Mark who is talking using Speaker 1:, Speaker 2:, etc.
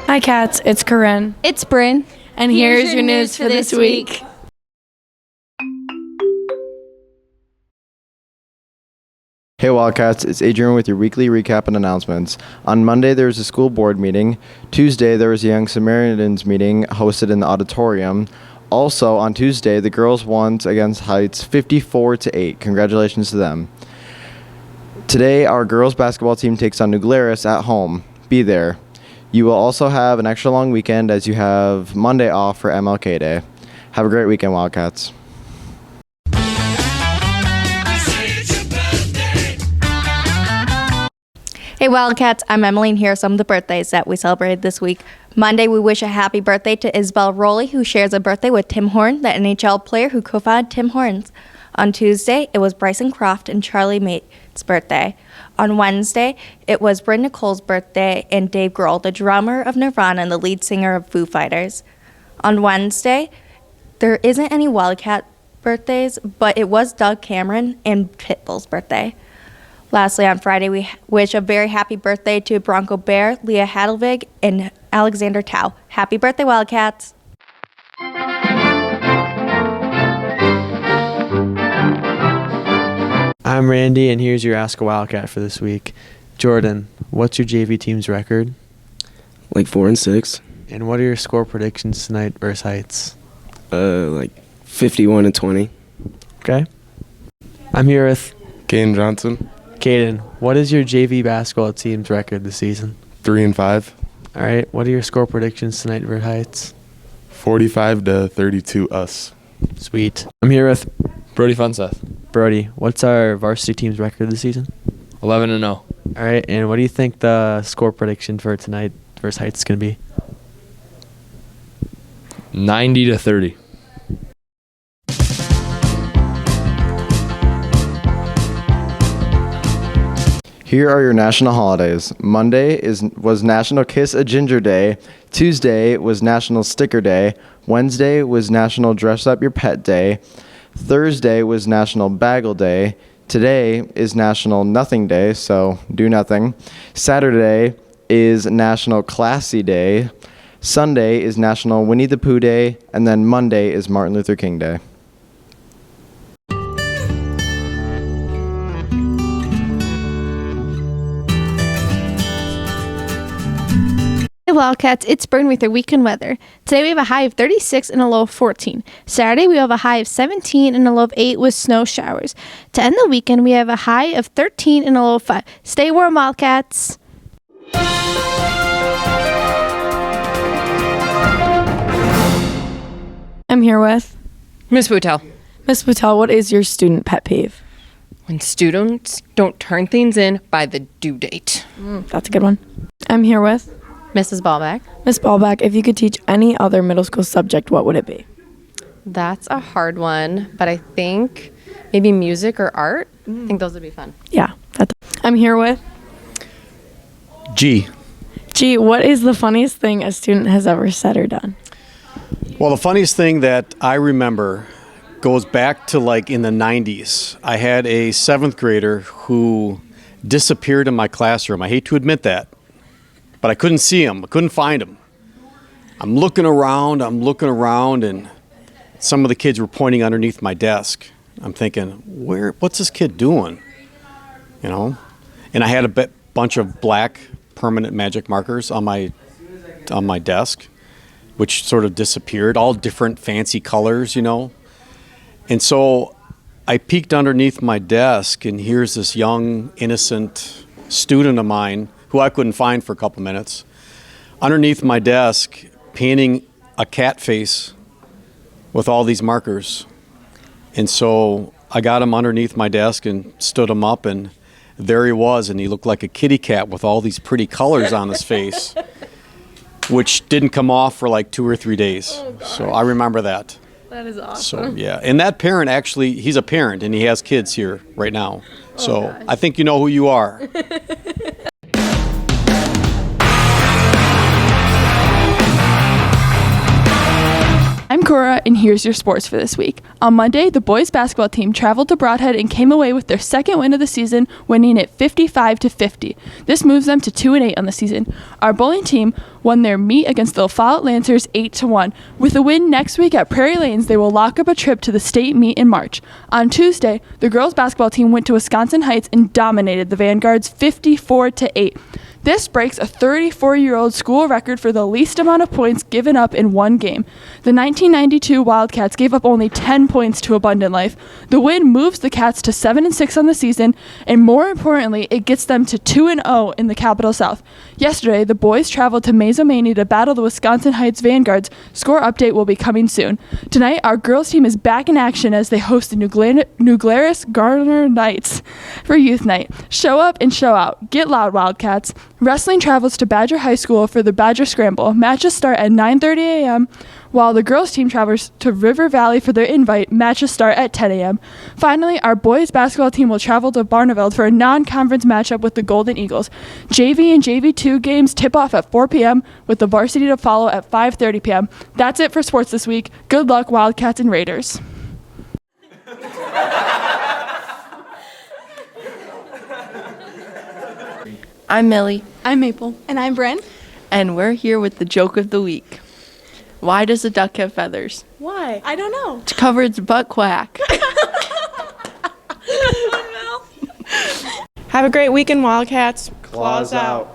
Speaker 1: Hi, Cats. It's Corinne.
Speaker 2: It's Bryn.
Speaker 1: And here's your news for this week.
Speaker 3: Hey Wildcats, it's Adrian with your weekly recap and announcements. On Monday there was a school board meeting. Tuesday there was a Young Samaritans meeting hosted in the auditorium. Also on Tuesday the girls won against Heights 54-8. Congratulations to them. Today our girls basketball team takes on New Glarus at home. Be there. You will also have an extra long weekend as you have Monday off for MLK Day. Have a great weekend, Wildcats.
Speaker 2: Hey Wildcats, I'm Emmeline. Here are some of the birthdays that we celebrated this week. Monday, we wish a happy birthday to Isabel Rowley, who shares a birthday with Tim Horn, the NHL player who co-founded Tim Hortons. On Tuesday, it was Bryson Croft and Charlie Mate's birthday. On Wednesday, it was Bryn Nicole's birthday and Dave Grohl, the drummer of Nirvana and the lead singer of Foo Fighters. On Wednesday, there isn't any Wildcat birthdays, but it was Doug Cameron and Pitbull's birthday. Lastly, on Friday, we wish a very happy birthday to Bronco Bear, Leah Hadelvig, and Alexander Tao. Happy birthday, Wildcats!
Speaker 4: I'm Randy, and here's your Ask a Wildcat for this week. Jordan, what's your JV team's record?
Speaker 5: Like 4-6.
Speaker 4: And what are your score predictions tonight versus Heights?
Speaker 5: Like 51-20.
Speaker 4: Okay. I'm here with
Speaker 6: Caden Johnson.
Speaker 4: Caden, what is your JV basketball team's record this season?
Speaker 6: 3-5.
Speaker 4: All right. What are your score predictions tonight versus Heights?
Speaker 6: 45-32 us.
Speaker 4: Sweet. I'm here with
Speaker 7: Brody Funseth.
Speaker 4: Brody. What's our varsity team's record this season?
Speaker 7: 11-0.
Speaker 4: All right. And what do you think the score prediction for tonight versus Heights is going to be?
Speaker 7: 90-30.
Speaker 3: Here are your national holidays. Monday was National Kiss a Ginger Day. Tuesday was National Sticker Day. Wednesday was National Dress Up Your Pet Day. Thursday was National Bagel Day. Today is National Nothing Day, so do nothing. Saturday is National Classy Day. Sunday is National Winnie the Pooh Day. And then Monday is Martin Luther King Day.
Speaker 8: Hey Wildcats, it's Bryn with your weekend weather. Today we have a high of 36 and a low of 14. Saturday we have a high of 17 and a low of 8 with snow showers. To end the weekend we have a high of 13 and a low of 5. Stay warm, Wildcats.
Speaker 1: I'm here with
Speaker 9: Miss Boutel.
Speaker 1: Miss Boutel. What is your student pet peeve?
Speaker 9: When students don't turn things in by the due date.
Speaker 1: That's a good one. I'm here with
Speaker 10: Mrs. Ballback.
Speaker 1: Miss Ballback. If you could teach any other middle school subject, what would it be?
Speaker 10: That's a hard one, but I think maybe music or art. I think those would be fun.
Speaker 1: Yeah. I'm here with
Speaker 11: G.
Speaker 1: G. What is the funniest thing a student has ever said or done?
Speaker 11: Well, the funniest thing that I remember goes back to like in the 90s. I had a 7th grader who disappeared in my classroom. I hate to admit that, but I couldn't see him. I couldn't find him. I'm looking around, and some of the kids were pointing underneath my desk. I'm thinking, what's this kid doing? You know? And I had a bunch of black permanent magic markers on my desk, which sort of disappeared, all different fancy colors, you know. And so I peeked underneath my desk, and here's this young, innocent student of mine who I couldn't find for a couple minutes, underneath my desk, painting a cat face with all these markers. And so I got him underneath my desk and stood him up, and there he was, and he looked like a kitty cat with all these pretty colors on his face, which didn't come off for like 2 or 3 days. So I remember that.
Speaker 10: That is awesome.
Speaker 11: So, yeah. And that parent actually, he's a parent, and he has kids here right now. So
Speaker 10: gosh.
Speaker 11: I think you know who you are.
Speaker 1: I'm
Speaker 12: Cora, and here's your sports for this week. On Monday, the boys basketball team traveled to Broadhead and came away with their second win of the season, winning it 55-50. This moves them to 2-8 on the season. Our bowling team won their meet against the Follett Lancers 8-1. With a win next week at Prairie Lanes, they will lock up a trip to the state meet in March. On Tuesday, the girls basketball team went to Wisconsin Heights and dominated the Vanguards 54-8. This breaks a 34-year-old school record for the least amount of points given up in one game. The 1992 Wildcats gave up only 10 points to Abundant Life. The win moves the Cats to 7-6 on the season, and more importantly, it gets them to 2-0 in the Capital South. Yesterday, the boys traveled to Mazomanie to battle the Wisconsin Heights Vanguards. Score update will be coming soon. Tonight, our girls team is back in action as they host the New Glarus Garner Knights for Youth Night. Show up and show out. Get loud, Wildcats. Wrestling travels to Badger High School for the Badger Scramble. Matches start at 9:30 a.m., while the girls' team travels to River Valley for their invite. Matches start at 10 a.m. Finally, our boys' basketball team will travel to Barneveld for a non-conference matchup with the Golden Eagles. JV and JV2 games tip off at 4 p.m., with the varsity to follow at 5:30 p.m. That's it for sports this week. Good luck, Wildcats and Raiders.
Speaker 13: I'm Millie.
Speaker 12: I'm Maple.
Speaker 1: And I'm Bryn.
Speaker 13: And we're here with the joke of the week. Why does a duck have feathers?
Speaker 1: Why? I don't know.
Speaker 13: To cover its butt quack.
Speaker 10: Have a great weekend, Wildcats.
Speaker 3: Claws out.